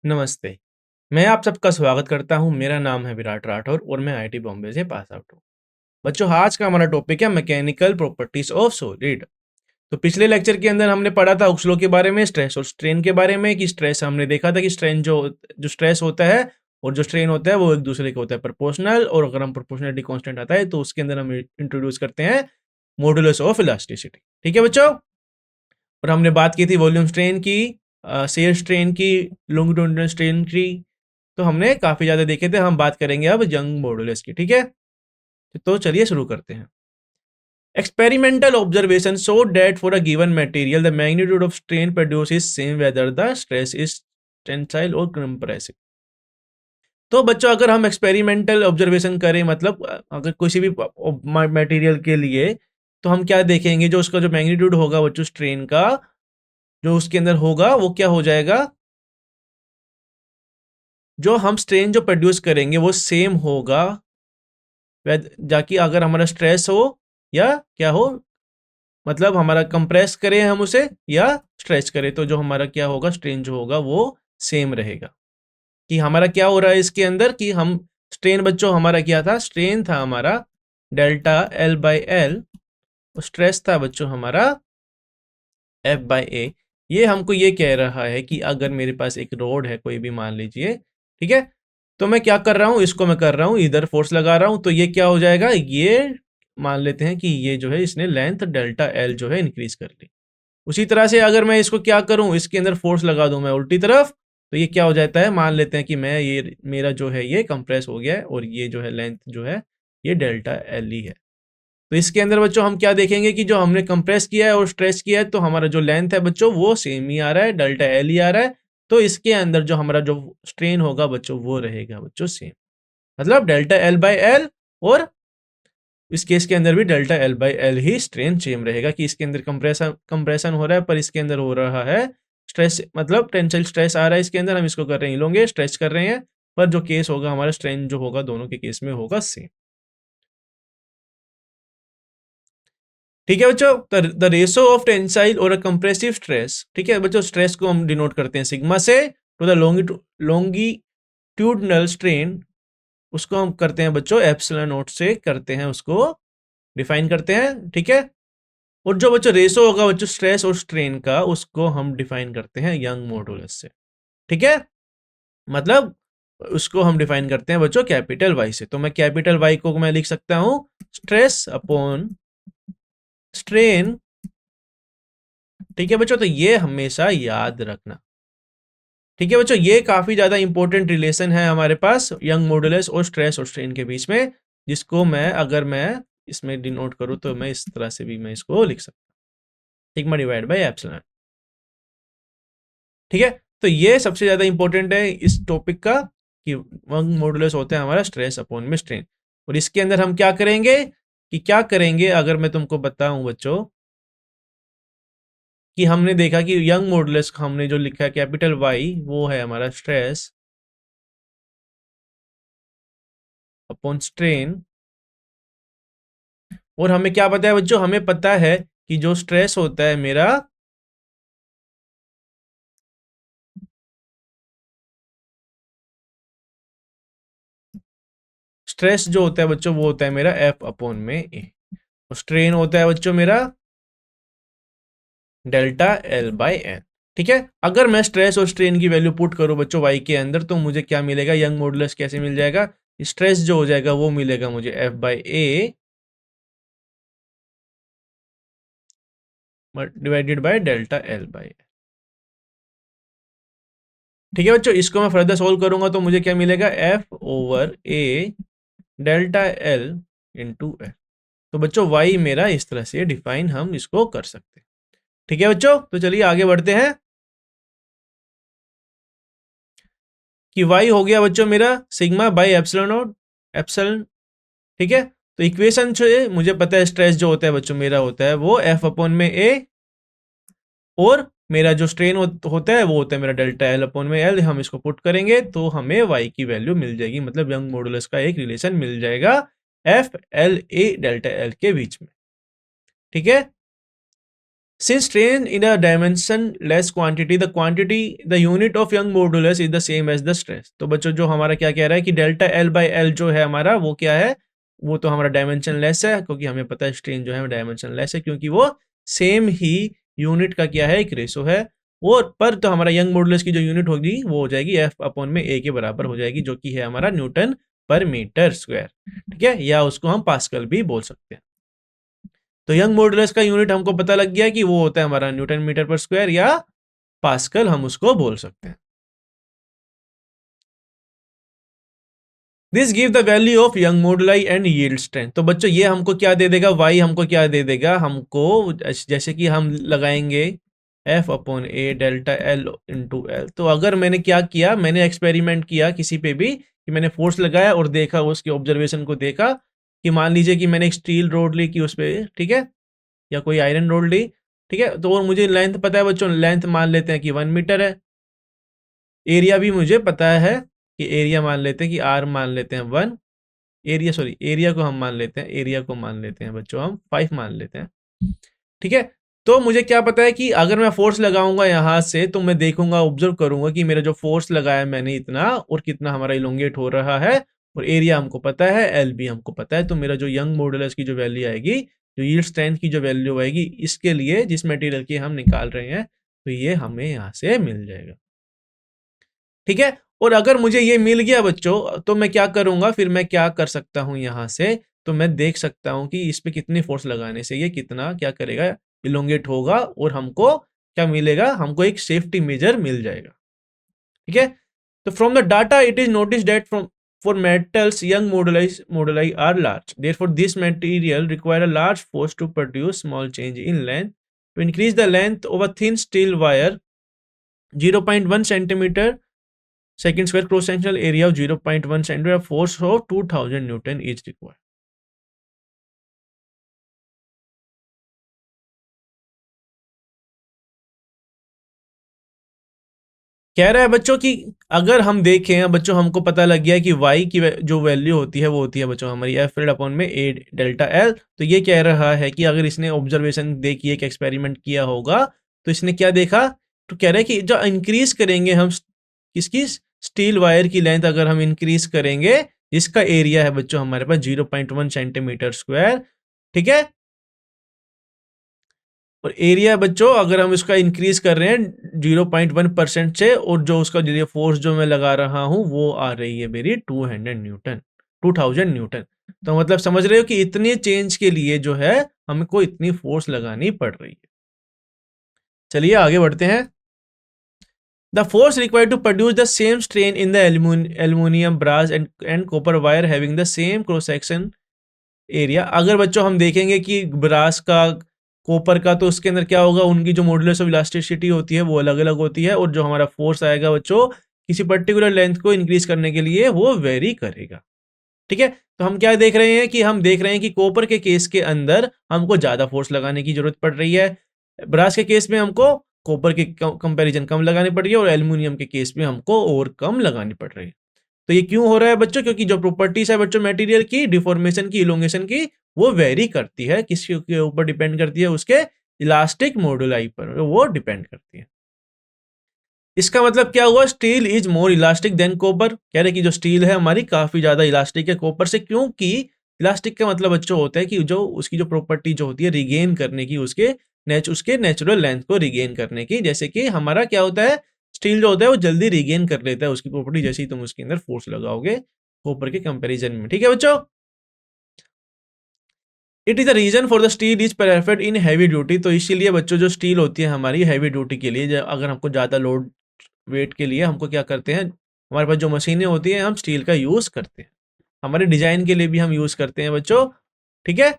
नमस्ते, मैं आप सबका स्वागत करता हूँ। मेरा नाम है विराट राठौर और मैं आईआईटी बॉम्बे से पास आउट हूँ। बच्चों, आज का हमारा टॉपिक है मैकेनिकल प्रॉपर्टीज ऑफ सॉलिड। तो पिछले लेक्चर के अंदर हमने पढ़ा था हुक्स लॉ के बारे में, स्ट्रेस और स्ट्रेन के बारे में। कि स्ट्रेस हमने देखा था कि स्ट्रेन जो जो स्ट्रेस होता है और जो स्ट्रेन होता है वो एक दूसरे के होता है प्रोपोर्शनल, और अगर हम प्रोपोर्शनलिटी कांस्टेंट आता है तो उसके अंदर हम इंट्रोड्यूस करते हैं मॉडुलस ऑफ इलास्टिसिटी। ठीक है बच्चों, और हमने बात की थी वॉल्यूम स्ट्रेन की, शेयर स्ट्रेन की, लॉन्गिट्यूडिनल स्ट्रेन की। तो हमने काफी ज्यादा देखे थे। हम बात करेंगे अब यंग मॉडुलस की। ठीक है, तो चलिए शुरू करते हैं। Experimental observation show that for a given material the magnitude of strain produce is same whether the stress is tensile और कंप्रेसिव। तो बच्चों, अगर हम एक्सपेरिमेंटल ऑब्जर्वेशन करें, मतलब अगर किसी भी मटेरियल के लिए, तो हम क्या देखेंगे, जो उसका जो मैग्नीट्यूड होगा बच्चों स्ट्रेन का, जो उसके अंदर होगा वो क्या हो जाएगा, जो हम स्ट्रेन जो प्रोड्यूस करेंगे वो सेम होगा जाकि अगर हमारा स्ट्रेस हो या क्या हो, मतलब हमारा कंप्रेस करें हम उसे या स्ट्रेच करें, तो जो हमारा क्या होगा, स्ट्रेन जो होगा वो सेम रहेगा। कि हमारा क्या हो रहा है इसके अंदर, कि हम स्ट्रेन बच्चों हमारा क्या था, स्ट्रेन था हमारा delta L by L, stress था बच्चों हमारा एफ बाई ए। ये हमको ये कह रहा है कि अगर मेरे पास एक रोड है कोई भी, मान लीजिए, ठीक है, तो मैं क्या कर रहा हूं, इसको मैं कर रहा हूं इधर फोर्स लगा रहा हूं, तो ये क्या हो जाएगा, ये मान लेते हैं कि ये जो है इसने लेंथ डेल्टा एल जो है इंक्रीज कर ली। उसी तरह से अगर मैं इसको क्या करूं, इसके अंदर फोर्स लगा दूं मैं उल्टी तरफ, तो ये क्या हो जाता है, मान लेते हैं कि मैं ये मेरा जो है ये कंप्रेस हो गया है और ये जो है लेंथ जो है ये डेल्टा एल ही है। तो इसके अंदर बच्चों हम क्या देखेंगे कि जो हमने कंप्रेस किया है और स्ट्रेच किया है, तो हमारा जो लेंथ है बच्चों वो सेम ही आ रहा है, डेल्टा एल ही आ रहा है। तो इसके अंदर जो हमारा जो स्ट्रेन होगा बच्चों वो रहेगा बच्चों सेम, मतलब डेल्टा एल बाई एल। और इस केस के अंदर भी delta L by L he strain same रहेगा, कि इसके अंदर कंप्रेशन कंप्रेशन हो रहा है पर इसके अंदर हो रहा है स्ट्रेस, मतलब टेंसाइल स्ट्रेस आ रहा है इसके अंदर, हम इसको कर रहे हैं इलोंगेट, स्ट्रेच कर रहे हैं, पर जो केस होगा हमारा स्ट्रेन जो होगा दोनों के केस में होगा सेम। ठीक है बच्चों, द रेशो ऑफ टेंसाइल और कंप्रेसिव स्ट्रेस, ठीक है बच्चों, स्ट्रेस को हम डिनोट करते हैं सिग्मा से, टू द लॉन्गिट्यूडनल स्ट्रेन उसको हम करते हैं बच्चों एप्सिलॉन नॉट से करते हैं, उसको डिफाइन करते हैं। ठीक है, और जो बच्चों रेशो होगा बच्चों स्ट्रेस और स्ट्रेन का, उसको हम डिफाइन करते हैं यंग मॉडुलस से। ठीक है, मतलब उसको हम डिफाइन करते हैं बच्चों कैपिटल वाई से। तो मैं कैपिटल वाई को मैं लिख सकता हूं स्ट्रेस अपॉन स्ट्रेन। ठीक है बच्चों, तो ये हमेशा याद रखना। ठीक है बच्चों, ये काफी ज्यादा इंपॉर्टेंट रिलेशन है हमारे पास यंग मॉडुलस और स्ट्रेस और स्ट्रेन के बीच में, जिसको मैं अगर मैं इसमें डिनोट करूं तो मैं इस तरह से भी मैं इसको लिख सकता हूं, सिग्मा डिवाइड बाई एप्सिलॉन। ठीक है, तो ये सबसे ज्यादा इंपॉर्टेंट है इस टॉपिक का, कि यंग मॉडुलस होता है हमारा स्ट्रेस अपॉन में स्ट्रेन। और इसके अंदर हम क्या करेंगे, कि क्या करेंगे, अगर मैं तुमको बताऊं बच्चों, कि हमने देखा कि यंग मॉडुलस हमने जो लिखा है कैपिटल वाई, वो है हमारा स्ट्रेस अपॉन स्ट्रेन। और हमें क्या पता है बच्चों, हमें पता है कि जो स्ट्रेस होता है मेरा, स्ट्रेस जो होता है बच्चों वो होता है मेरा एफ अपॉन में ए, और स्ट्रेन होता है बच्चों मेरा डेल्टा एल बाई एन। ठीक है, अगर मैं स्ट्रेस और स्ट्रेन की वैल्यू पुट करूं बच्चों वाई के अंदर, तो मुझे क्या मिलेगा, यंग मॉडुलस कैसे मिल जाएगा, स्ट्रेस जो हो जाएगा वो मिलेगा मुझे F by A divided by delta L by. ठीक है बच्चों, इसको मैं फर्दर सोल्व करूंगा तो मुझे क्या मिलेगा, एफ ओवर ए डेल्टा एल इंटू एल। तो बच्चों वाई मेरा इस तरह से डिफाइन हम इसको कर सकते हैं। ठीक है बच्चों, तो चलिए आगे बढ़ते हैं, कि y हो गया बच्चों मेरा sigma by epsilon not epsilon. ठीक है, तो इक्वेशन जो है मुझे पता है स्ट्रेस जो होता है बच्चों मेरा होता है वो एफ अपॉन में ए, और मेरा जो स्ट्रेन होता है वो होता है मेरा डेल्टा एल अपॉन में एल। हम इसको पुट करेंगे तो हमें y की वैल्यू मिल जाएगी, मतलब यंग मॉडुलस का एक रिलेशन मिल जाएगा F L A delta L के बीच में। ठीक है, Since strain in a dimensionless quantity, the unit of Young modulus is the same as the stress. तो बच्चों जो हमारा क्या कह रहा है कि डेल्टा एल बाई एल जो है हमारा वो क्या है, वो तो हमारा डायमेंशनलेस है, क्योंकि हमें पता है स्ट्रेन जो है डायमेंशनलेस है, क्योंकि वो सेम ही यूनिट का क्या है, एक रेशो है। और पर तो हमारा यंग मॉडुलस की जो यूनिट होगी वो हो जाएगी एफ अपॉन में ए के बराबर हो जाएगी, जो कि है हमारा न्यूटन पर मीटर स्क्वायर। ठीक है, या उसको हम पास्कल भी बोल सकते हैं। तो यंग मॉडुलस का यूनिट हमको पता लग गया कि वो होता है हमारा न्यूटन मीटर पर स्क्वायर या पास्कल हम उसको बोल सकते हैं। This give the value of Young moduli and yield strength. तो बच्चों ये हमको क्या दे देगा, y हमको क्या दे देगा, हमको जैसे कि हम लगाएंगे f अपॉन ए डेल्टा एल इंटू एल। तो अगर मैंने क्या किया, मैंने एक्सपेरिमेंट किया किसी पे भी कि मैंने फोर्स लगाया और देखा, उसके ऑब्जर्वेशन को देखा कि मान लीजिए कि मैंने एक स्टील रोड ली कि उस पर, ठीक है, या कोई आयरन रोड ली, ठीक है, तो और मुझे लेंथ पता है बच्चों, लेंथ मान लेते हैं कि 1 मीटर है। एरिया भी मुझे पता है कि एरिया मान लेते हैं कि आर मान लेते हैं 1, एरिया को हम मान लेते हैं, एरिया को मान लेते हैं बच्चों हम 5 मान लेते हैं। ठीक है, तो मुझे क्या पता है कि अगर मैं फोर्स लगाऊंगा यहां से, तो मैं देखूंगा, ऑब्जर्व करूंगा कि मेरा जो फोर्स लगाया मैंने इतना और कितना हमारा इलोंगेट हो रहा है, और एरिया हमको पता है, एल भी हमको पता है। तो मेरा जो यंग मॉडुलस की जो वैल्यू आएगी, जो यील्ड स्ट्रेंथ की जो वैल्यू आएगी इसके लिए, जिस मटेरियल की हम निकाल रहे हैं, तो ये हमें यहां से मिल जाएगा। ठीक है, और अगर मुझे ये मिल गया बच्चों, तो मैं क्या करूंगा, फिर मैं क्या कर सकता हूं यहां से, तो मैं देख सकता हूं कि इस पे कितनी फोर्स लगाने से ये कितना क्या करेगा, इलोंगेट होगा, और हमको क्या मिलेगा, हमको एक सेफ्टी मेजर मिल जाएगा। ठीक है, तो from the data it is notice that from for metals young moduli are large, therefore this material require a large force to produce small change in length. To increase the length of a thin steel wire, 0.1 centimeter second square cross sectional area of 0.1 centimeter, force of 2000 Newton is required. कह रहा है बच्चों कि अगर हम देखें बच्चों, हमको पता लग गया कि y की जो वैल्यू होती है वो होती है बच्चों हमारी एफ फील्ड अपॉन में ए डेल्टा एल। तो ये कह रहा है कि अगर इसने ऑब्जर्वेशन देखी, एक एक्सपेरिमेंट किया होगा, तो इसने क्या देखा, तो कह रहा है कि जो इंक्रीज करेंगे हम किसकी, स्टील वायर की लेंथ अगर हम इंक्रीज करेंगे, जिसका एरिया है बच्चों हमारे पास 0.1 सेंटीमीटर स्क्वायर, ठीक है, और एरिया बच्चों अगर हम इसका इंक्रीज कर रहे हैं 0.1% से, और जो उसका जो फोर्स जो मैं लगा रहा हूं वो आ रही है मेरी 2000 न्यूटन। तो मतलब समझ रहे हो कि इतने चेंज के लिए जो है हमको इतनी फोर्स लगानी पड़ रही है। चलिए आगे बढ़ते हैं। The force required to produce the same strain in the aluminium brass and copper wire having the same cross section area. अगर बच्चों हम देखेंगे कि ब्रास का, कॉपर का, तो उसके अंदर क्या होगा, उनकी जो मॉडुलस ऑफ इलास्टिसिटी होती है वो अलग अलग होती है, और जो हमारा फोर्स आएगा बच्चों किसी पर्टिकुलर लेंथ को इंक्रीज करने के लिए वो वेरी करेगा। ठीक है, तो हम क्या देख रहे हैं कि हम देख रहे हैं कि कॉपर के केस के अंदर हमको ज्यादा फोर्स लगाने की जरूरत पड़ रही है, ब्रास के केस में हमको कॉपर के कंपैरिजन कम लगानी पड़ रही है, और एल्यूमिनियम के केस में हमको और कम लगानी पड़ रही है। तो ये क्यों हो रहा है बच्चों, क्योंकि जो प्रॉपर्टीज है बच्चों मटेरियल की, डिफॉर्मेशन की, इलोंगेशन की, वो वेरी करती है, किसके ऊपर डिपेंड करती है, उसके इलास्टिक मॉडुलाई पर वो डिपेंड करती है। इसका मतलब क्या हुआ, steel is more elastic than copper. कह रहे कि जो स्टील है हमारी काफी ज्यादा इलास्टिक है कॉपर से, क्योंकि इलास्टिक का मतलब बच्चों होता है कि जो उसकी जो प्रॉपर्टी जो होती है रिगेन करने की, उसके नेचुरल लेंथ को रिगेन करने की। जैसे कि हमारा क्या होता है, स्टील जो होता है वो जल्दी रिगेन कर लेता है उसकी प्रॉपर्टी, जैसे ही तुम उसके अंदर फोर्स लगाओगे कॉपर के कंपेरिजन में। ठीक है बच्चों, it is the reason for the steel is perfect in heavy duty. तो इसीलिए बच्चों जो स्टील होती है हमारी हैवी ड्यूटी के लिए, अगर हमको ज्यादा लोड वेट के लिए हमको क्या करते हैं, हमारे पास जो मशीनें होती हैं हम स्टील का यूज करते हैं, हमारे डिजाइन के लिए भी हम यूज करते हैं बच्चों। ठीक है,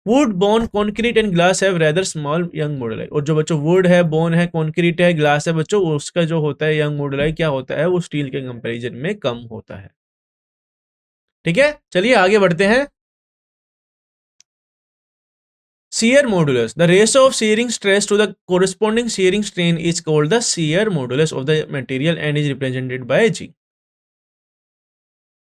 wood bone concrete and glass have rather small Young moduli. और जो बच्चों वुड है, बोन है, कॉन्क्रीट है, ग्लास है बच्चों, उसका जो होता है यंग मॉडुलाई क्या होता है, वो स्टील के कंपैरिजन में कम होता है। ठीक है, चलिए आगे बढ़ते हैं। Shear modulus. The ratio of shearing stress to the corresponding shearing strain is called the shear modulus of the material and is represented by G.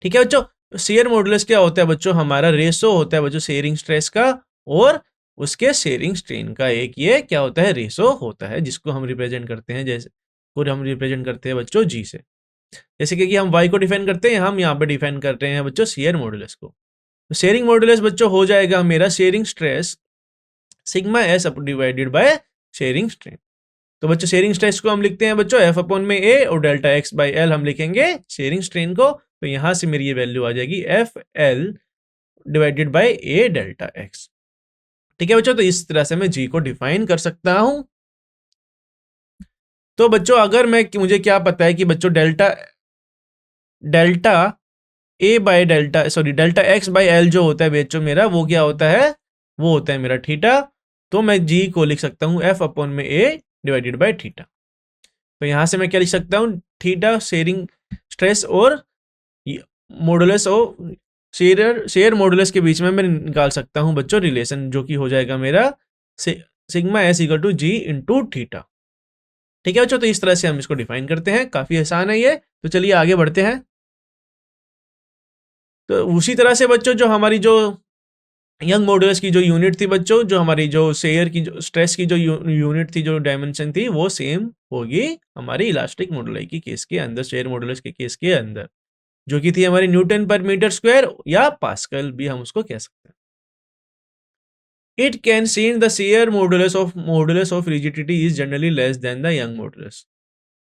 ठीक है बच्चों, शेयर मॉडुलस क्या होता है बच्चों, हमारा रेशो होता है बच्चों शेयरिंग स्ट्रेस का और उसके शेयरिंग स्ट्रेन का एक ये क्या होता है, रेशो होता है, जिसको हम रिप्रेजेंट करते हैं, जैसे को हम रिप्रेजेंट करते हैं बच्चों जी से। जैसे कि हम वाई को डिफाइन करते हैं, हम यहाँ पे डिफाइन कर रहे हैं बच्चों शेयर मॉडुलस को। तो शेयरिंग मॉडुलस बच्चों हो जाएगा मेरा sharing stress sigma S divided by sharing strain. तो बच्चों शेयरिंग स्ट्रेस को हम लिखते हैं बच्चों एफ अपॉन में ए, और डेल्टा एक्स बाई एल हम लिखेंगे शेयरिंग स्ट्रेन को। तो यहां से मेरी ये वैल्यू आ जाएगी F L divided by A delta x. ठीक है बच्चों, तो इस तरह से मैं जी को डिफाइन कर सकता हूं। तो बच्चों अगर मुझे क्या पता है कि बच्चों delta A by delta x by L जो होता है बच्चों मेरा, वो क्या होता है, वो होता है मेरा थीटा। तो मैं जी को लिख सकता हूं एफ अपॉन में ए डिवाइडेड बाय थीटा। तो यहां से मैं क्या लिख सकता हूं, थीटा शेयरिंग स्ट्रेस और मॉडुलस और शेयर मॉडुलस के बीच में मैं निकाल सकता हूं बच्चों रिलेशन, जो कि हो जाएगा मेरा sigma S equal to G into theta. ठीक है बच्चों, तो इस तरह से हम इसको डिफाइन करते हैं, काफी आसान है ये। तो चलिए आगे बढ़ते हैं। तो उसी तरह से बच्चों जो हमारी जो यंग मॉडुलस की जो यूनिट थी बच्चों, जो हमारी जो शेयर की जो स्ट्रेस की जो यूनिट थी, जो डायमेंशन थी, वो सेम होगी हमारी इलास्टिक मॉडुलाई की केस के अंदर, शेयर मॉडुलस के केस के अंदर, जो कि थी हमारी न्यूटन पर मीटर स्क्वायर या पास्कल भी हम उसको कह सकते हैं। It can seen the share modulus of rigidity is generally less than the young modulus.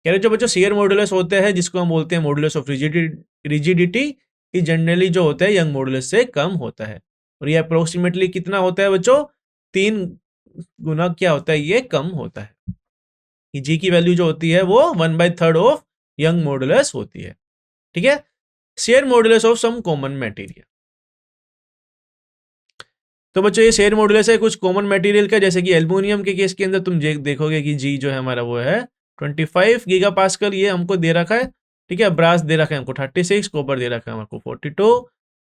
कह रहे जो बच्चों शेयर मॉडुलस होता है, जिसको हम बोलते हैं मॉडुलस ऑफ रिजिडिटी, ये जनरली जो होता है यंग मॉडुलस से कम होता है। और ये अप्रोक्सीमेटली कितना होता है बच्चों, 3 गुना क्या होता है, ये कम होता है। जी की वैल्यू जो होती है वो 1/3 ऑफ यंग मॉडुलस होती है। ठीक है, shear modulus of some common material. तो बच्चों ये शेयर मॉडुलस है कुछ कॉमन मटेरियल का, जैसे कि एल्युमिनियम के केस के अंदर तुम देखोगे कि जी जो है हमारा वो है 25 गीगा पास्कल, ये हमको दे रखा है। ठीक है, ब्रास दे रखा है हमको 36, कॉपर दे रखा है हमको 42,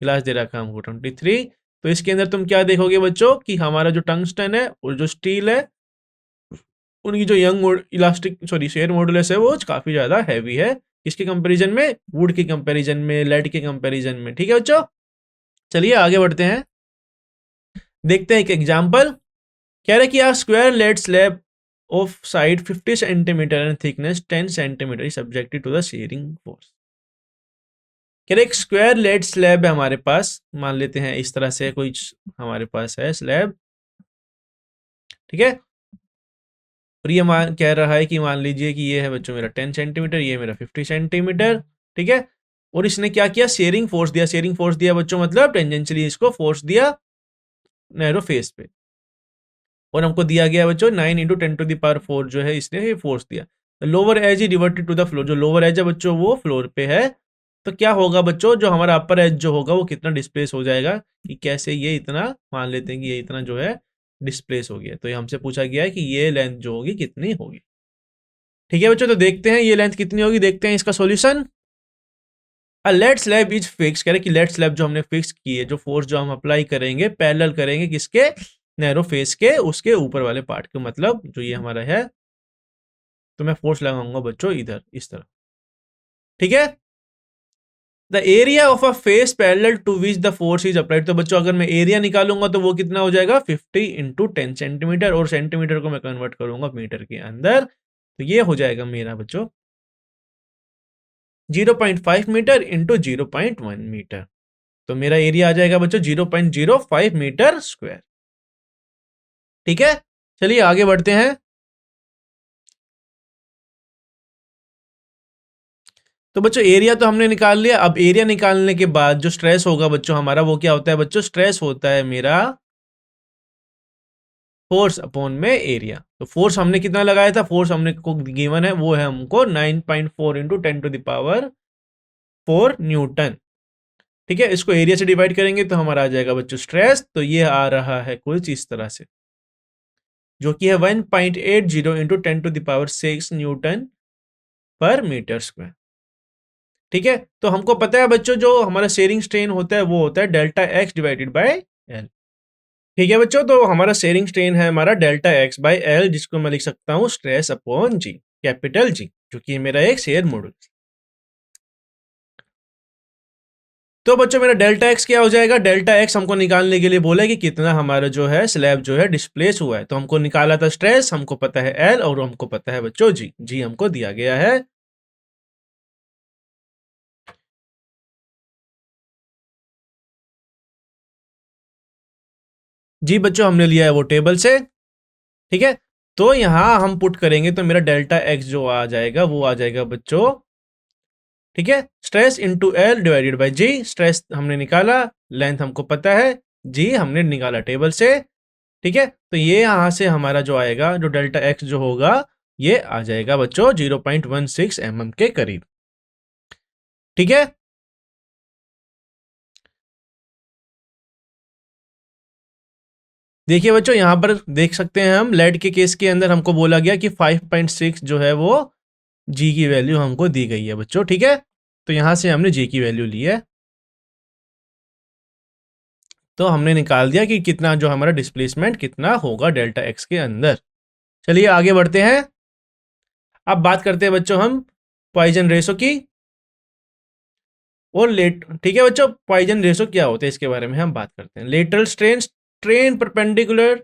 ग्लास दे रखा है हमको 23। तो इसके अंदर तुम क्या देखोगे बच्चों कि हमारा जो टंगस्टन है और जो स्टील है, उनकी जो शेयर मॉडुलस है वो काफी ज्यादा हैवी है। इसके कंपैरिजन में, वुड के कंपैरिजन में, लेड के कंपैरिजन में। ठीक है बच्चों, चलिए आगे बढ़ते हैं, देखते हैं एक एग्जांपल। कह रहे कि a square lead slab of side 50 centimeter and thickness 10 centimeter is subjected to the shearing force। कह रहे एक स्क्वायर लेड स्लैब है हमारे पास, मान लेते हैं इस तरह से कोई हमारे पास है स्लैब। ठीक है, और ये कह रहा है कि मान लीजिए कि ये है बच्चों मेरा 10 सेंटीमीटर, ये मेरा 50 सेंटीमीटर। ठीक है, और इसने क्या किया, शेयरिंग फोर्स दिया। शेयरिंग फोर्स दिया बच्चों मतलब टेंजेंशियली इसको फोर्स दिया नैरो फेस पे, और हमको दिया गया बच्चों 9 × 10⁴ जो है इसने ये फोर्स दिया। लोअर एज ही रिवर्टेड टू द फ्लोर, जो लोअर एज है बच्चों वो फ्लोर पे है। तो क्या होगा बच्चों, जो हमारा अपर एज जो होगा वो कितना डिस्प्लेस हो जाएगा, कि कैसे ये इतना मान लेते हैं कि ये इतना जो है डिस्प्लेस हो गया। तो ये हमसे पूछा गया है कि ये लेंथ जो होगी कितनी होगी। ठीक है बच्चों, तो देखते हैं ये लेंथ कितनी होगी, देखते हैं इसका solution. A lead slab is fix, कह रहे कि लेड स्लैब जो हमने फिक्स की है, जो फोर्स जो हम अप्लाई करेंगे पैरेलल करेंगे किसके, नैरो फेस के, उसके ऊपर वाले पार्ट के, मतलब जो ये हमारा है। तो मैं फोर्स लगाऊंगा बच्चों इधर इस तरह। ठीक है, the area of a face parallel to which the force is applied. तो बच्चों अगर मैं एरिया निकालूंगा तो वो कितना हो जाएगा 50 × 10 सेंटीमीटर, और सेंटीमीटर को मैं कन्वर्ट करूंगा मीटर के अंदर। तो ये हो जाएगा मेरा बच्चों 0.5 मीटर इंटू 0.1 मीटर। तो मेरा एरिया आ जाएगा बच्चों 0.05 मीटर स्क्वायर। ठीक है, चलिए आगे बढ़ते हैं। तो बच्चों एरिया तो हमने निकाल लिया। अब एरिया निकालने के बाद जो स्ट्रेस होगा बच्चों हमारा, वो क्या होता है बच्चों, स्ट्रेस होता है मेरा फोर्स अपॉन में एरिया। तो फोर्स हमने कितना लगाया था, फोर्स हमने को गिवन है वो है हमको 9.4 × 10⁴ न्यूटन। ठीक है, इसको एरिया से डिवाइड करेंगे तो हमारा आ जाएगा बच्चों स्ट्रेस। तो ये आ रहा है कुछ इस तरह से, जो कि है 1.80 × 10⁶ न्यूटन पर मीटर स्क्वायर। ठीक है, तो हमको पता है बच्चों जो हमारा शेयरिंग स्ट्रेन होता है वो होता है delta x divided by L. ठीक है बच्चों, तो हमारा शेयरिंग स्ट्रेन है हमारा डेल्टा एक्स बाय एल, जिसको मैं लिख सकता हूं स्ट्रेस अपॉन जी, कैपिटल जी, जो कि मेरा एक शेयर मॉडुलस। तो बच्चों मेरा डेल्टा एक्स क्या हो जाएगा, डेल्टा एक्स हमको निकालने के लिए बोला कि कितना हमारा जो है स्लैब जो है डिस्प्लेस हुआ है। तो हमको निकाला था स्ट्रेस, हमको पता है एल और हमको पता है बच्चों जी, जी हमको दिया गया है। जी बच्चों हमने लिया है वो टेबल से, ठीक है। तो यहां हम पुट करेंगे तो मेरा डेल्टा एक्स जो आ जाएगा वो आ जाएगा बच्चों, ठीक है, stress into L divided by G. Stress हमने निकाला, लेंथ हमको पता है, जी हमने निकाला टेबल से, ठीक है। तो ये यहां से हमारा जो आएगा, जो डेल्टा एक्स जो होगा ये आ जाएगा बच्चों 0.16 mm के करीब, ठीक है। देखिए बच्चों यहां पर देख सकते हैं हम लेड के केस के अंदर हमको बोला गया कि 5.6 जो है वो जी की वैल्यू हमको दी गई है बच्चों, ठीक है। तो यहां से हमने जी की वैल्यू ली है, तो हमने निकाल दिया कि कितना जो हमारा डिस्प्लेसमेंट कितना होगा डेल्टा एक्स के अंदर। चलिए आगे बढ़ते हैं। अब बात करते हैं बच्चों हम पॉइजन रेशो की और लेट, ठीक है बच्चों। पॉइजन रेशो क्या होता है इसके बारे में हम बात करते हैं। Lateral strain, strain perpendicular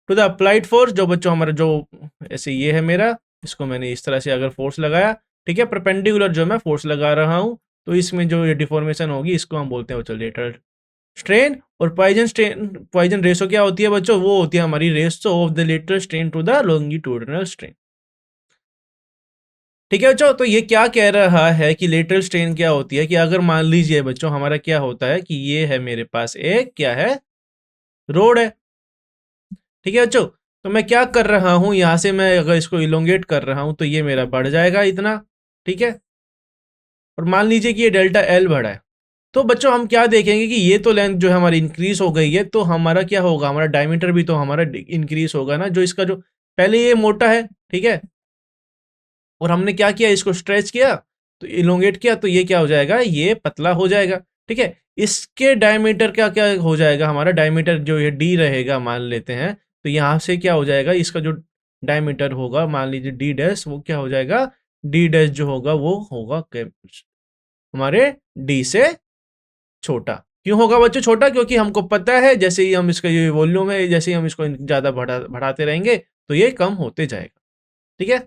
to the applied force, जो बच्चों हमारा जो ऐसे ये है मेरा, इसको मैंने इस तरह से अगर फोर्स लगाया, ठीक है, परपेंडिकुलर जो मैं फोर्स लगा रहा हूं, तो इसमें जो ये डिफॉर्मेशन होगी इसको हम बोलते हैं बच्चों लेटरल स्ट्रेन। और पॉइजन स्ट्रेन, पॉइजन रेशो क्या होती है बच्चों, वो होती है हमारी ratio of the lateral strain to the longitudinal strain, ठीक है बच्चों। तो ये क्या कह रहा है कि लेटरल स्ट्रेन क्या होती है, कि अगर मान लीजिए बच्चों हमारा क्या होता है कि ये है मेरे पास एक क्या है, रोड है, ठीक है बच्चों। तो मैं क्या कर रहा हूं, यहां से मैं अगर इसको इलोंगेट कर रहा हूं तो ये मेरा बढ़ जाएगा इतना, ठीक है। और मान लीजिए कि ये डेल्टा एल बढ़ा है, तो बच्चों हम क्या देखेंगे कि ये तो लेंथ जो है हमारी इंक्रीज हो गई है, तो हमारा क्या होगा, हमारा डायमीटर भी तो हमारा इंक्रीज होगा ना, जो इसका जो पहले ये मोटा है, ठीक है, और हमने क्या किया, इसको स्ट्रेच किया, तो इलोंगेट किया, तो ये क्या हो जाएगा, ये पतला हो जाएगा, ठीक है। इसके डायमीटर क्या क्या हो जाएगा, हमारा डायमीटर जो ये डी रहेगा मान लेते हैं, तो यहां से क्या हो जाएगा, इसका जो डायमीटर होगा मान लीजिए डी डैश, वो क्या हो जाएगा, डी डैश जो होगा वो होगा हमारे डी से छोटा। क्यों होगा बच्चों छोटा, क्योंकि हमको पता है जैसे ही हम इसका ये वॉल्यूम है, जैसे ही हम इसको ज्यादा बढ़ाते रहेंगे तो ये कम होते जाएगा, ठीक है।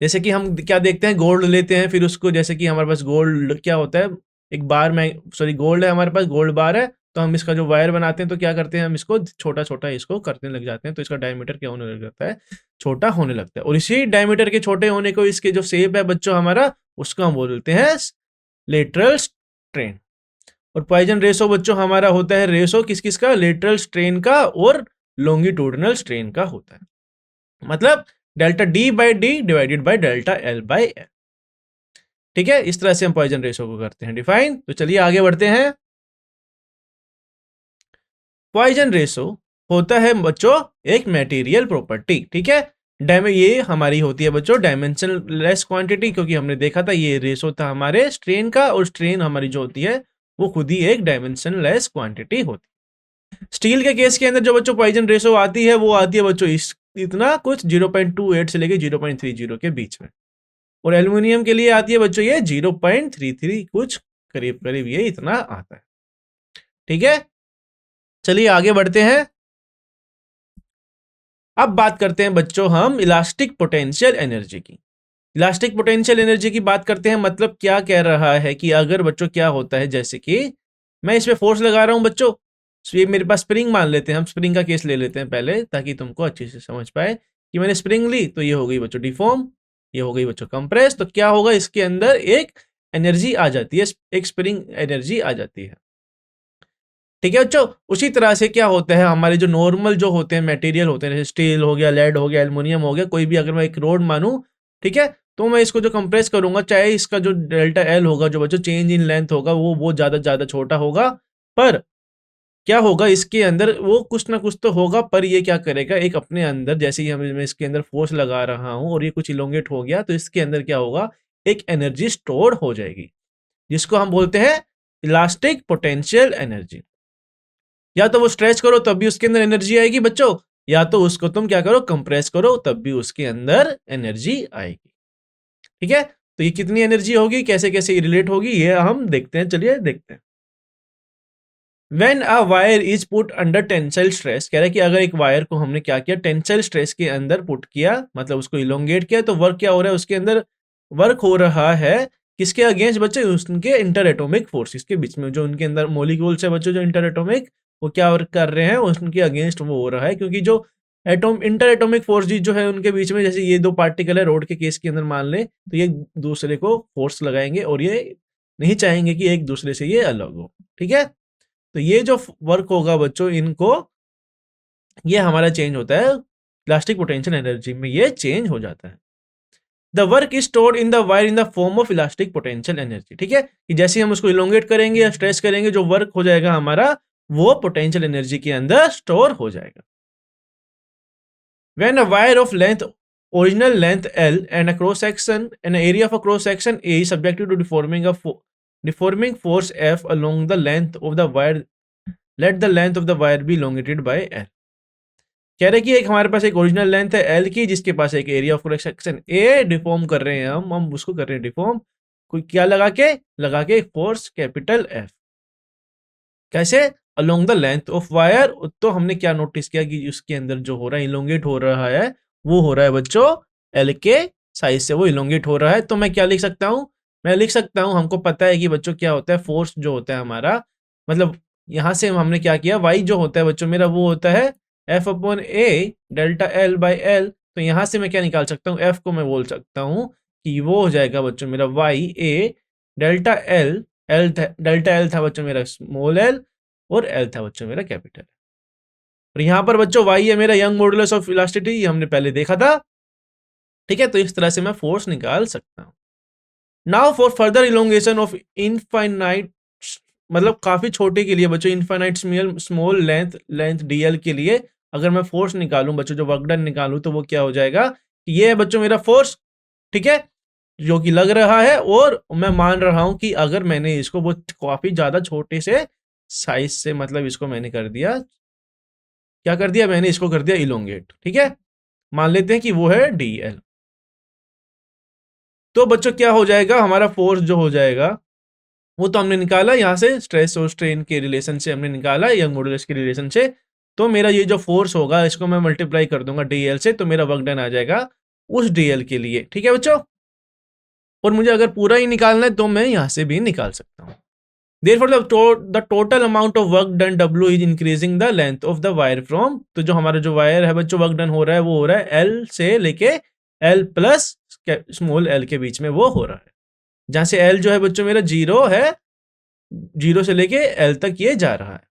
जैसे कि हम क्या देखते हैं, गोल्ड लेते हैं, फिर उसको जैसे कि हमारे पास गोल्ड क्या होता है, एक बार में सॉरी गोल्ड है हमारे पास, गोल्ड बार है, तो हम इसका जो वायर बनाते हैं तो क्या करते हैं, हम इसको छोटा छोटा इसको करने लग जाते हैं, तो इसका डायमीटर क्या होने लग जाता है, छोटा होने लगता है। और इसी डायमीटर के छोटे होने को इसके जो शेप है बच्चों हमारा, उसको हम बोलते हैं लेटरल स्ट्रेन। और पॉइजन रेशो बच्चों हमारा होता है रेशो किस किस का, लेटरल स्ट्रेन का और लॉन्गिट्यूडिनल स्ट्रेन का होता है, मतलब delta D by D divided by delta L by L, ठीक है। इस तरह से हम पॉइजन रेशो को करते हैं डिफाइन। तो चलिए आगे बढ़ते हैं। पॉइजन रेशो होता है बच्चों एक मटेरियल प्रॉपर्टी, ठीक है। ये हमारी होती है बच्चों डायमेंशनलेस क्वांटिटी, क्योंकि हमने देखा था ये रेशो था हमारे स्ट्रेन का, और स्ट्रेन हमारी जो होती है वो खुद ही एक डायमेंशनलेस क्वांटिटी होती है। स्टील के केस के अंदर जो बच्चों पॉइजन रेशो आती है वो आती है बच्चों इतना कुछ 0.28 से लेके 0.30 के बीच में, और एल्यूमिनियम के लिए आती है बच्चों ये 0.33 कुछ करीब करीब ये इतना आता है, ठीक है। चलिए आगे बढ़ते हैं। अब बात करते हैं बच्चों हम इलास्टिक पोटेंशियल एनर्जी की। इलास्टिक पोटेंशियल एनर्जी की बात करते हैं, मतलब क्या कह रहा है कि अगर बच्चों क्या होता है, जैसे कि मैं इस पे फोर्स लगा रहा हूं बच्चों, तो ये मेरे पास स्प्रिंग मान लेते हैं, हम स्प्रिंग का केस ले लेते हैं पहले ताकि तुमको अच्छे से समझ पाए कि मैंने स्प्रिंग ली तो ये हो गई बच्चों डिफॉर्म, ये हो गई बच्चों कंप्रेस, तो क्या होगा, इसके अंदर एक एनर्जी आ जाती है, एक स्प्रिंग एनर्जी आ जाती है, ठीक है बच्चों। उसी तरह से क्या होता है, हमारे जो नॉर्मल जो होते हैं मटेरियल होते हैं, जैसे स्टील हो गया, लेड हो गया, एल्युमिनियम हो गया, कोई भी अगर मैं एक रोड मानूं, ठीक है, तो मैं इसको जो कंप्रेस करूंगा, चाहे इसका जो डेल्टा एल होगा, जो बच्चों चेंज इन लेंथ होगा, वो ज्यादा ज्यादा छोटा होगा, पर क्या होगा इसके अंदर वो कुछ ना कुछ तो होगा, पर ये क्या करेगा, एक अपने अंदर जैसे ही मैं इसके अंदर फोर्स लगा रहा हूं और ये कुछ इलोंगेट हो गया, तो इसके अंदर क्या होगा, एक एनर्जी स्टोर हो जाएगी, जिसको हम बोलते हैं इलास्टिक पोटेंशियल एनर्जी। या तो वो स्ट्रेच करो तब भी उसके अंदर एनर्जी आएगी बच्चों, या तो उसको तुम क्या करो कंप्रेस करो तब भी उसके अंदर एनर्जी आएगी, ठीक है। तो ये कितनी एनर्जी होगी, कैसे कैसे रिलेट होगी, ये हम देखते हैं, चलिए देखते हैं। When a wire is put under tensile stress, कह रहा है कि अगर एक वायर को हमने क्या किया, टेंसाइल स्ट्रेस के अंदर पुट किया, मतलब उसको इलोंगेट किया, तो वर्क क्या हो रहा है उसके अंदर, वर्क हो रहा है किसके अगेंस्ट बच्चे, उनके इंटर एटॉमिक फोर्सेस के बीच में, जो उनके अंदर मोलिक्यूल्स है बच्चों, जो इंटर एटॉमिक, वो क्या वर्क कर रहे हैं, उनके अगेंस्ट वो हो रहा है, क्योंकि जो इंटर एटॉमिक फोर्स जो है उनके बीच में, जैसे ये दो पार्टिकल है रोड के केस के अंदर मान ले, तो ये दूसरे को फोर्स लगाएंगे और ये नहीं चाहेंगे कि एक दूसरे से ये अलग हो, ठीक है। तो ये जो वर्क होगा बच्चों, इनको, ये हमारा चेंज होता है इलास्टिक पोटेंशियल एनर्जी में, ये चेंज हो जाता है। The work is stored in the wire in the form of elastic potential energy, ठीक है, कि जैसे हम उसको इलोंगेट करेंगे या स्ट्रेच करेंगे, जो वर्क हो जाएगा हमारा, वो पोटेंशियल एनर्जी के अंदर स्टोर हो जाएगा। When a wire of length, original length L and a cross section and an area of a cross section A is subjected to deforming force F along the length of the wire, let the length of the wire be elongated by L। कह रहे कि एक हमारे पास एक original length है L की, जिसके पास एक area of cross section A, deform कर रहे हैं हम उसको कर रहे हैं डिफॉर्म, कोई क्या लगा के फोर्स कैपिटल F, कैसे, along the length of wire. तो हमने क्या नोटिस किया कि उसके अंदर जो हो रहा है, इलोंगेट हो रहा है, वो हो रहा है बच्चों एल के साइज से, वो इलोंगेट हो रहा है। तो मैं क्या लिख सकता हूं, मैं लिख सकता हूं, हमको पता है कि बच्चों क्या होता है, फोर्स जो होता है हमारा, मतलब यहां से हमने क्या किया, वाई जो होता है बच्चों मेरा, वो होता है F upon A delta L by L. तो यहां से मैं क्या निकाल सकता हूं, एफ को मैं बोल सकता हूं कि वो हो जाएगा बच्चों मेरा वाई ए डेल्टा एल, डेल्टा एल था बच्चों मेरा स्मॉल एल, और एल था बच्चों मेरा कैपिटल। और यहां पर बच्चों वाई है मेरा यंग मॉडुलस ऑफ इलास्टिसिटी, ये हमने पहले देखा था, ठीक है। तो इस तरह से मैं फोर्स निकाल सकता हूं। Now for further elongation of infinite, मतलब काफी छोटे के लिए बच्चों, इनफाइनाइट स्मॉल लेंथ डीएल के लिए अगर मैं फोर्स निकालूं बच्चों, जो वर्क डन निकालूं, तो वो क्या हो जाएगा, ये है बच्चों मेरा फोर्स, ठीक है, जो कि लग रहा है, और मैं मान रहा हूं कि अगर मैंने इसको वो काफी ज्यादा छोटे से साइज से, मतलब इसको मैंने कर दिया, क्या कर दिया मैंने, इसको कर दिया इलोंगेट, ठीक है, मान लेते हैं कि वो है डीएल। तो बच्चों क्या हो जाएगा, हमारा फोर्स जो हो जाएगा, वो तो हमने निकाला यहां से, स्ट्रेस और स्ट्रेन के रिलेशन से हमने निकाला, यंग मॉडुलस के रिलेशन से। तो मेरा ये जो फोर्स होगा, इसको मैं मल्टीप्लाई कर दूंगा डीएल से, तो मेरा वर्क डन आ जाएगा उस डीएल के लिए, ठीक है बच्चों। और मुझे अगर पूरा ही निकालना है तो मैं यहां से भी निकाल सकता हूं। Therefore, the total amount of work done W is increasing the length of the wire from, तो जो हमारा जो वायर है बच्चों वर्क डन हो रहा है, वो हो रहा है L से लेके L प्लस स्मॉल l के बीच में वो हो रहा है, जहां से L जो है बच्चों मेरा जीरो है, जीरो से लेके L तक ये जा रहा है।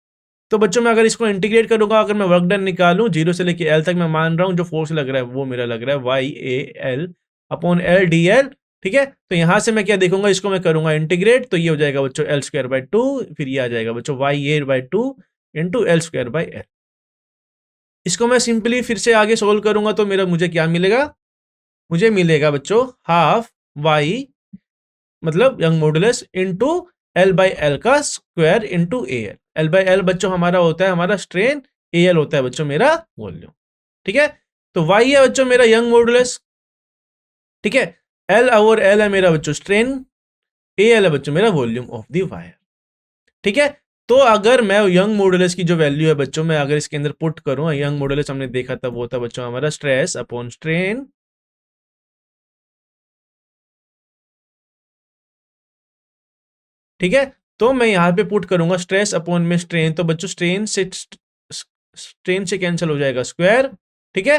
तो बच्चों मैं अगर इसको इंटीग्रेट करूंगा, अगर मैं वर्क डन निकालूं जीरो से लेके L तक, मैं मान रहा हूं जो फोर्स लग रहा है वो मेरा लग रहा है Y A L upon L D L, ठीक है। तो यहां से मैं क्या देखूंगा, इसको मैं करूंगा इंटीग्रेट, तो ये हो जाएगा बच्चों एल स्क्वायर बाई टू, फिर ये आ जाएगा बच्चों Y A by two into L square by L. इसको मैं सिंपली फिर से आगे सोल्व करूंगा, तो मेरा मुझे क्या मिलेगा, मुझे मिलेगा बच्चों हाफ वाई, मतलब Young modulus into L by L का square into A L. L by L बच्चों हमारा होता है हमारा स्ट्रेन, ए एल होता है बच्चों मेरा वॉल्यूम, ठीक है। तो वाई है बच्चों मेरा यंग मॉडुलस, ठीक है, एल और एल है मेरा बच्चों स्ट्रेन, ए एल है बच्चों मेरा वॉल्यूम ऑफ द वायर, ठीक है। तो अगर मैं यंग मॉडुलस की जो वैल्यू है बच्चों, मैं अगर इसके अंदर पुट करूं, यंग मॉडुलस हमने देखा था वो था बच्चों हमारा स्ट्रेस अपॉन स्ट्रेन, ठीक है। तो मैं यहां पे पुट करूंगा स्ट्रेस अपॉन में स्ट्रेन, तो बच्चों स्ट्रेन से कैंसिल हो जाएगा स्क्वायर, ठीक है।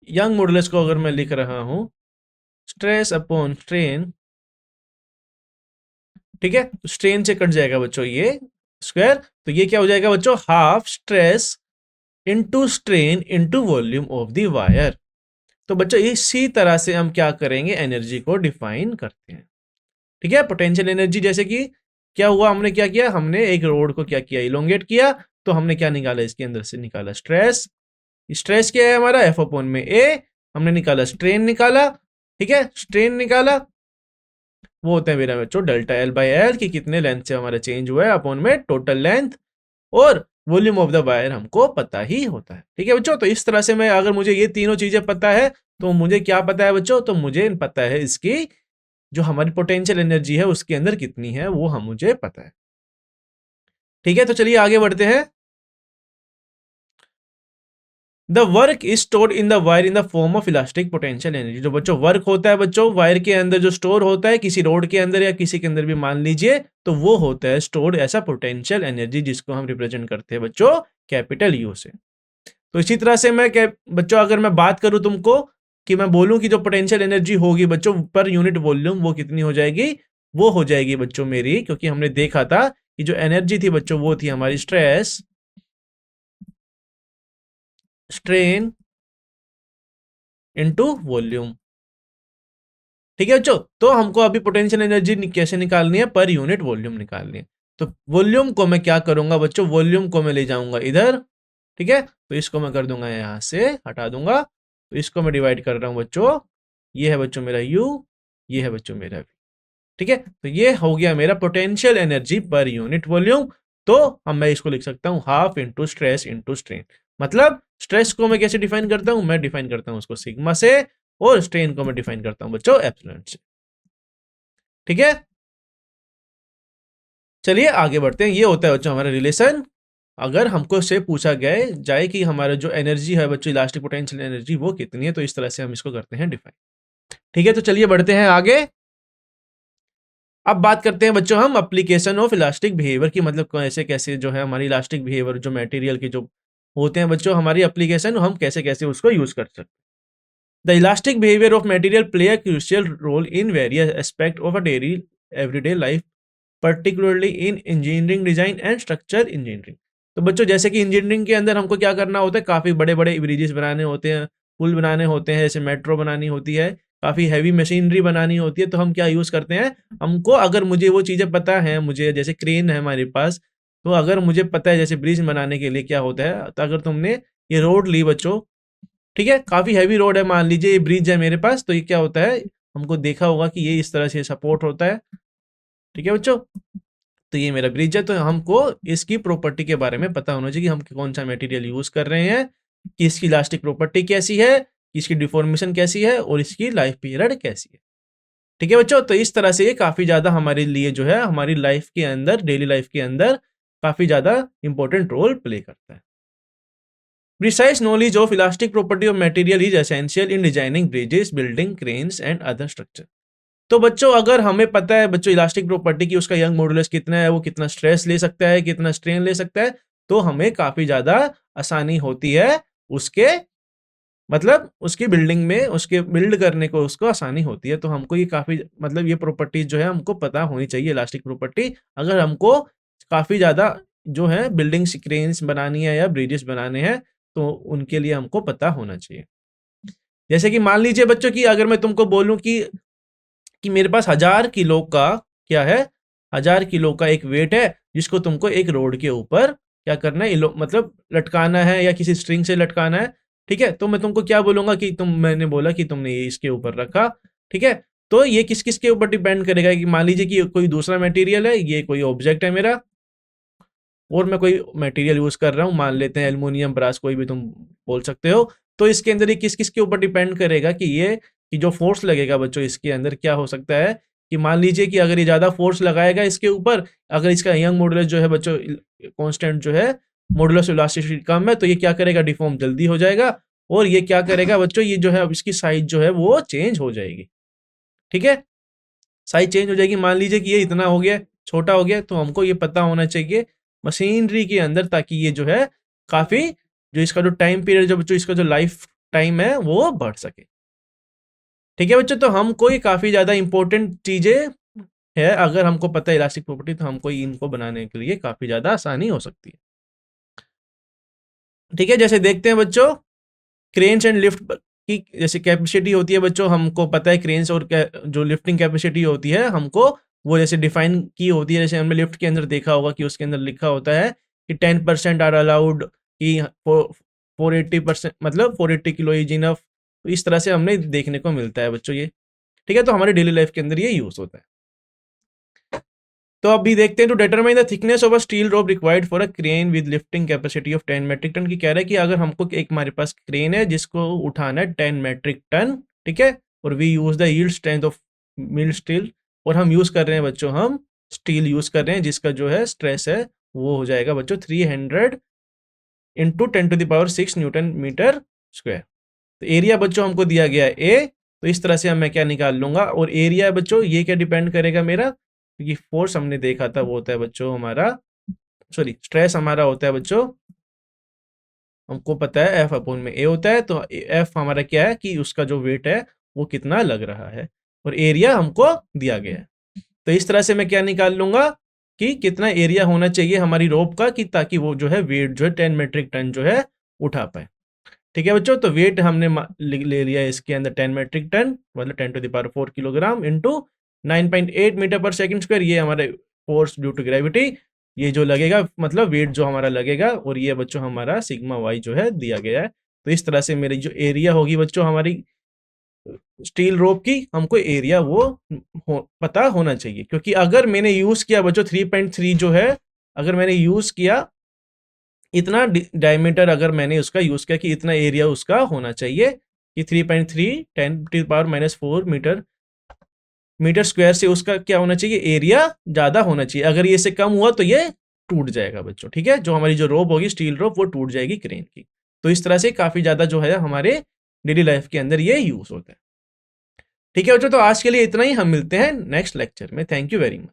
यंग मॉडुलस को अगर मैं लिख रहा हूं स्ट्रेस अपॉन स्ट्रेन, ठीक है, स्ट्रेन से कट जाएगा बच्चों ये स्क्वायर, तो ये क्या हो जाएगा बच्चों, half stress into strain into volume of the wire. तो बच्चों इसी तरह से हम क्या करेंगे, एनर्जी को डिफाइन करते हैं, ठीक है। पोटेंशियल एनर्जी, जैसे कि क्या हुआ, हमने क्या किया, हमने एक रोड को क्या किया, इलोंगेट किया, तो हमने क्या निकाला, इसके अंदर से निकाला स्ट्रेस। स्ट्रेस क्या है हमारा, एफ अपॉन में ए, हमने निकाला स्ट्रेन निकाला, ठीक है, स्ट्रेन निकाला, वो होता है मेरा बच्चों डेल्टा एल बाई एल, की कितने लेंथ से हमारा चेंज हुआ है अपॉन में टोटल लेंथ, और वॉल्यूम ऑफ द वायर हमको पता ही होता है, ठीक है बच्चों। तो इस तरह से मैं, अगर मुझे ये तीनों चीजें पता है, तो मुझे क्या पता है बच्चों, तो मुझे पता है इसकी जो हमारी पोटेंशियल एनर्जी है उसके अंदर कितनी है वो हम मुझे पता है। ठीक है, तो चलिए आगे बढ़ते हैं। The work is stored in the wire in the form of elastic potential energy. जो बच्चों वर्क होता है बच्चों वायर के अंदर जो स्टोर होता है किसी रोड के अंदर या किसी के अंदर भी मान लीजिए, तो वो होता है स्टोर्ड ऐसा पोटेंशियल एनर्जी जिसको हम रिप्रेजेंट करते हैं बच्चों कैपिटल यू से। तो इसी तरह से मैं बच्चों अगर मैं बात करूं तुमको कि मैं बोलूं कि जो पोटेंशियल एनर्जी होगी बच्चों पर यूनिट वॉल्यूम वो कितनी हो जाएगी, वो हो जाएगी बच्चों मेरी, क्योंकि हमने देखा था कि जो एनर्जी थी बच्चों वो थी हमारी स्ट्रेस, स्ट्रेन इनटू वॉल्यूम। ठीक है बच्चों, तो हमको अभी पोटेंशियल एनर्जी कैसे निकालनी है, पर यूनिट वॉल्यूम निकालनी है। तो वॉल्यूम को मैं क्या करूंगा बच्चों, वॉल्यूम को मैं ले जाऊंगा इधर। ठीक है, तो इसको मैं कर दूंगा यहां से हटा दूंगा, तो इसको मैं डिवाइड कर रहा हूं बच्चों, ये है बच्चों मेरा U, ये है बच्चों मेरा V। ठीक है, तो ये हो गया मेरा potential energy per unit volume. तो अब मैं इसको लिख सकता हूं half into stress into strain. मतलब स्ट्रेस को मैं कैसे डिफाइन करता हूं, मैं डिफाइन करता हूं उसको सिग्मा से, और स्ट्रेन को मैं डिफाइन करता हूं बच्चों एप्सिलॉन से। ठीक है, चलिए आगे बढ़ते हैं। ये होता है बच्चों हमारा रिलेशन। अगर हमको से पूछा गया जाए कि हमारा जो एनर्जी है बच्चों इलास्टिक पोटेंशियल एनर्जी वो कितनी है, तो इस तरह से हम इसको करते हैं डिफाइन। ठीक है, तो चलिए बढ़ते हैं आगे। अब बात करते हैं बच्चों हम एप्लीकेशन ऑफ इलास्टिक बिहेवियर की, मतलब कैसे कैसे जो है हमारी इलास्टिक बिहेवियर जो मटेरियल के जो होते हैं बच्चों हमारी एप्लीकेशन, हम कैसे कैसे उसको यूज कर सकते हैं। The elastic behaviour of material play a crucial role in various aspect of a daily everyday life, particularly in engineering design and structure engineering. तो बच्चों जैसे कि इंजीनियरिंग के अंदर हमको क्या करना होता है, काफ़ी बड़े बड़े ब्रिजेस बनाने होते हैं, पुल बनाने होते हैं, जैसे मेट्रो बनानी होती है, काफ़ी हैवी मशीनरी बनानी होती है, तो हम क्या यूज़ करते हैं, हमको अगर मुझे वो चीज़ें पता है, मुझे जैसे क्रेन है हमारे पास, तो अगर मुझे पता है जैसे ब्रिज बनाने के लिए क्या होता है, तो अगर तुमने ये रोड ली बच्चों, ठीक है, काफ़ी हैवी रोड है, मान लीजिए ये ब्रिज है मेरे पास, तो ये क्या होता है, हमको देखा होगा कि ये इस तरह से सपोर्ट होता है। ठीक है बच्चों, तो ये मेरा ब्रिज है, तो हमको इसकी प्रॉपर्टी के बारे में पता होना चाहिए कि हम कौन सा मटेरियल यूज कर रहे हैं, कि इसकी इलास्टिक प्रॉपर्टी कैसी है, इसकी डिफॉर्मेशन कैसी है, और इसकी लाइफ पीरियड कैसी है। ठीक है बच्चों, तो इस तरह से ये काफी ज्यादा हमारे लिए जो है हमारी लाइफ के अंदर, डेली लाइफ के अंदर काफी ज्यादा इंपॉर्टेंट रोल प्ले करता है। Precise knowledge of elastic property of material is essential in designing bridges, building cranes and other structure। तो बच्चों अगर हमें पता है बच्चों इलास्टिक प्रॉपर्टी की, उसका यंग मॉडुलस कितना है, वो कितना स्ट्रेस ले सकता है, कितना स्ट्रेन ले सकता है, तो हमें काफी ज्यादा आसानी होती है उसके, मतलब उसकी बिल्डिंग में, उसके बिल्ड करने को उसको आसानी होती है। तो हमको ये काफी, मतलब ये प्रॉपर्टीज जो है हमको पता होनी चाहिए इलास्टिक प्रॉपर्टी, अगर हमको काफी ज्यादा जो है बिल्डिंग क्रेन्स बनानी है या ब्रिजेस बनाने हैं, तो उनके लिए हमको पता होना चाहिए। जैसे कि मान लीजिए बच्चों की अगर मैं तुमको बोलूं कि मेरे पास 1000 किलो का क्या है, 1000 किलो का एक वेट है, जिसको तुमको एक रोड के ऊपर क्या करना है, मतलब लटकाना है या किसी स्ट्रिंग से लटकाना है। ठीक है, तो मैं तुमको क्या बोलूंगा कि मैंने बोला कि तुमने ये इसके ऊपर रखा। ठीक है, तो ये किस किस के ऊपर डिपेंड करेगा, कि मान लीजिए कि कोई दूसरा मटेरियल है, ये कोई ऑब्जेक्ट है मेरा, और मैं कोई मटेरियल यूज कर रहा हूँ, मान लेते हैं एल्युमिनियम, ब्रास, कोई भी तुम बोल सकते हो। तो इसके अंदर ये किस किस के ऊपर डिपेंड करेगा कि ये कि जो फोर्स लगेगा बच्चों इसके अंदर क्या हो सकता है, कि मान लीजिए कि अगर ये ज्यादा फोर्स लगाएगा इसके ऊपर, अगर इसका यंग मॉडुलस जो है बच्चों कांस्टेंट जो है, मॉडुलस इलास्टिसिटी कम है, तो ये क्या करेगा, डिफॉर्म जल्दी हो जाएगा, और ये क्या करेगा बच्चों, ये जो है इसकी साइज जो है वो चेंज हो जाएगी। ठीक है, साइज चेंज हो जाएगी, मान लीजिए कि ये इतना हो गया, छोटा हो गया, तो हमको ये पता होना चाहिए मशीनरी के अंदर, ताकि ये जो है काफी, जो इसका जो टाइम पीरियड, जो बच्चों इसका जो लाइफ टाइम है वो बढ़ सके। ठीक है बच्चों, तो हमको ये काफी ज्यादा इंपॉर्टेंट चीजें है, अगर हमको पता है इलास्टिक प्रॉपर्टी, तो हमको इनको बनाने के लिए काफी ज्यादा आसानी हो सकती है। ठीक है, जैसे देखते हैं बच्चों क्रेन्स एंड लिफ्ट की जैसे कैपेसिटी होती है बच्चों, हमको पता है क्रेन्स और जो लिफ्टिंग कैपेसिटी होती है हमको वो जैसे डिफाइन की होती है, जैसे हमने लिफ्ट के अंदर देखा होगा कि उसके अंदर लिखा होता है कि 10% आर अलाउड, कि 480%, मतलब 480 किलो इज इनफ। तो इस तरह से हमने देखने को मिलता है बच्चों ये। ठीक है, तो हमारे डेली लाइफ के अंदर ये यूज होता है। तो अभी देखते हैं, to determine the thickness of a steel rope required for a crane with lifting capacity of 10 metric ton, की कह रहा है कि अगर हमको एक हमारे पास क्रेन है जिसको उठाना है 10 मेट्रिक टन, ठीक है, और we use the yield strength of mild steel, और हम यूज़ कर रहे हैं बच्चों, हम स्टील यूज़ कर रहे हैं जिसका जो है स्ट्रेस है वो हो जाएगा बच्चों 300 इंटू 10⁶ न्यूटन मीटर स्क्वायर। तो एरिया बच्चों हमको दिया गया है ए, तो इस तरह से मैं क्या निकाल लूंगा, और एरिया बच्चों ये क्या डिपेंड करेगा मेरा, क्योंकि फोर्स हमने देखा था वो होता है बच्चों हमारा, सॉरी स्ट्रेस हमारा होता है बच्चों, हमको पता है एफ अपॉन में ए होता है, तो एफ हमारा क्या है कि उसका जो वेट है वो कितना लग रहा है, और एरिया हमको दिया गया है। तो इस तरह से मैं क्या निकाल लूंगा कि कितना एरिया होना चाहिए हमारी रोप का, कि ताकि वो जो है वेट जो है 10 मेट्रिक टन जो है उठा पाए। ठीक है बच्चों, तो वेट हमने ले लिया इसके अंदर 10 मेट्रिक टन, मतलब 10⁴ किलोग्राम इंटू 9.8 मीटर पर सेकंड स्क्वायर, ये हमारे फोर्स ड्यू टू ग्रेविटी, ये जो लगेगा मतलब वेट जो हमारा लगेगा, और ये बच्चों हमारा सिग्मा वाई जो है दिया गया है। तो इस तरह से मेरी जो एरिया होगी बच्चों हमारी स्टील रोप की, हमको एरिया वो पता होना चाहिए, क्योंकि अगर मैंने यूज किया बच्चों 3.3 जो है, अगर मैंने यूज किया इतना डायमीटर, अगर मैंने उसका यूज किया कि इतना एरिया उसका होना चाहिए कि 3.3 10⁻⁴ मीटर स्क्वायर से उसका क्या होना चाहिए, एरिया ज्यादा होना चाहिए। अगर ये से कम हुआ तो ये टूट जाएगा बच्चों। ठीक है, जो हमारी जो रोप होगी स्टील रोप वो टूट जाएगी क्रेन की। तो इस तरह से काफी ज्यादा जो है हमारे डेली लाइफ के अंदर ये यूज होता है। ठीक है बच्चों, तो आज के लिए इतना ही, हम मिलते हैं नेक्स्ट लेक्चर में। Thank you very much.